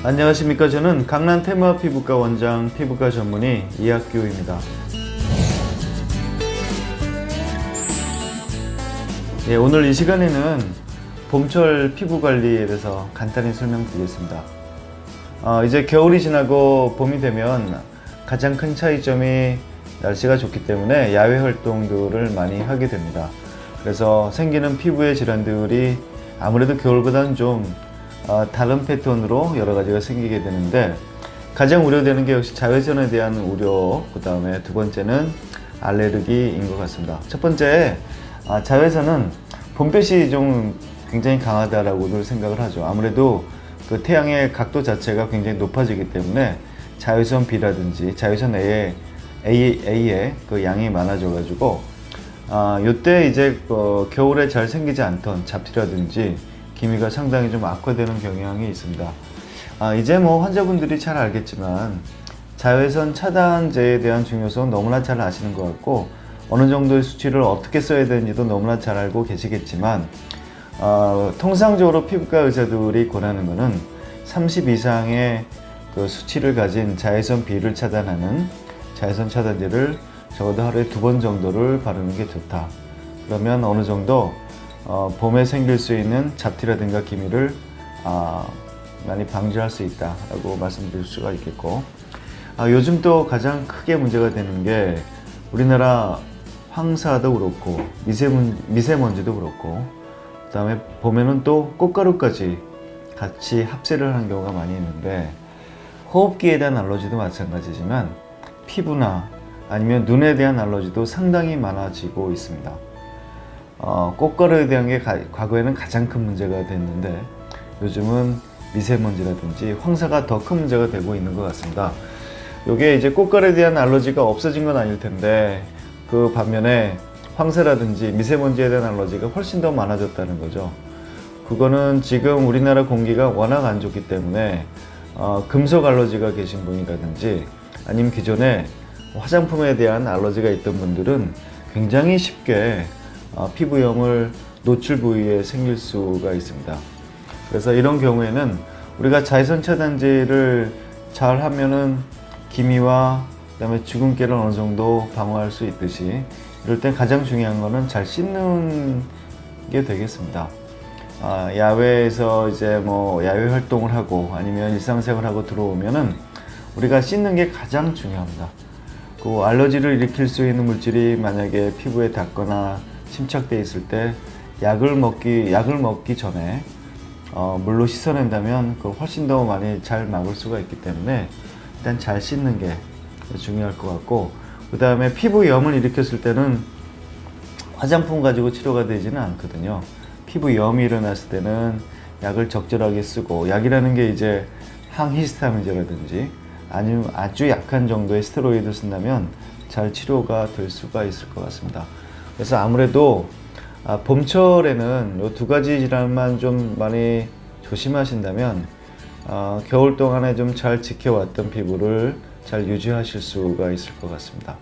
안녕하십니까. 저는 강남 테마 피부과 원장 피부과 전문의 이학규입니다. 오늘 이 시간에는 봄철 피부 관리에 대해서 간단히 설명드리겠습니다. 이제 겨울이 지나고 봄이 되면 가장 큰 차이점이 날씨가 좋기 때문에 야외 활동들을 많이 하게 됩니다. 그래서 생기는 피부의 질환들이 아무래도 겨울보다는 좀 다른 패턴으로 여러 가지가 생기게 되는데, 가장 우려되는 게 역시 자외선에 대한 우려, 그 다음에 두 번째는 알레르기인 것 같습니다. 첫 번째, 자외선은 봄볕이 좀 굉장히 강하다라고들 생각을 하죠. 아무래도 그 태양의 각도 자체가 굉장히 높아지기 때문에 자외선 B라든지 자외선 A의 그 양이 많아져 가지고 요때 이제 겨울에 잘 생기지 않던 잡티라든지 기미가 상당히 좀 악화되는 경향이 있습니다. 이제 뭐 환자분들이 잘 알겠지만 자외선 차단제에 대한 중요성 너무나 잘 아시는 것 같고, 어느 정도의 수치를 어떻게 써야 되는지도 너무나 잘 알고 계시겠지만, 통상적으로 피부과 의사들이 권하는 것은 30 이상의 그 수치를 가진 자외선 B를 차단하는 자외선 차단제를 적어도 하루에 2번 정도를 바르는 게 좋다. 그러면 어느 정도 봄에 생길 수 있는 잡티라든가 기미를 많이 방지할 수 있다라고 말씀드릴 수가 있겠고, 요즘 또 가장 크게 문제가 되는 게 우리나라 황사도 그렇고 미세먼지도 그렇고, 그 다음에 봄에는 또 꽃가루까지 같이 합세를 하는 경우가 많이 있는데, 호흡기에 대한 알러지도 마찬가지지만 피부나 아니면 눈에 대한 알러지도 상당히 많아지고 있습니다. 꽃가루에 대한 게 과거에는 가장 큰 문제가 됐는데, 요즘은 미세먼지라든지 황사가 더 큰 문제가 되고 있는 것 같습니다. 이게 이제 꽃가루에 대한 알러지가 없어진 건 아닐 텐데, 그 반면에 황사라든지 미세먼지에 대한 알러지가 훨씬 더 많아졌다는 거죠. 그거는 지금 우리나라 공기가 워낙 안 좋기 때문에 금속 알러지가 계신 분이라든지 아니면 기존에 화장품에 대한 알러지가 있던 분들은 굉장히 쉽게 피부염을 노출 부위에 생길 수가 있습니다. 그래서 이런 경우에는 우리가 자외선 차단제를 잘 하면은 기미와 그다음에 주근깨를 어느 정도 방어할 수 있듯이, 이럴 땐 가장 중요한 거는 잘 씻는 게 되겠습니다. 야외에서 이제 뭐 야외 활동을 하고 아니면 일상생활 하고 들어오면은 우리가 씻는 게 가장 중요합니다. 그 알러지를 일으킬 수 있는 물질이 만약에 피부에 닿거나 침착돼 있을 때 약을 먹기 전에 물로 씻어낸다면 그 훨씬 더 많이 잘 막을 수가 있기 때문에 일단 잘 씻는 게 중요할 것 같고, 그 다음에 피부염을 일으켰을 때는 화장품 가지고 치료가 되지는 않거든요. 피부염이 일어났을 때는 약을 적절하게 쓰고, 약이라는 게 이제 항히스타민제라든지 아니면 아주 약한 정도의 스테로이드를 쓴다면 잘 치료가 될 수가 있을 것 같습니다. 그래서 아무래도 봄철에는 이 2가지 질환만 좀 많이 조심하신다면 겨울 동안에 좀 잘 지켜왔던 피부를 잘 유지하실 수가 있을 것 같습니다.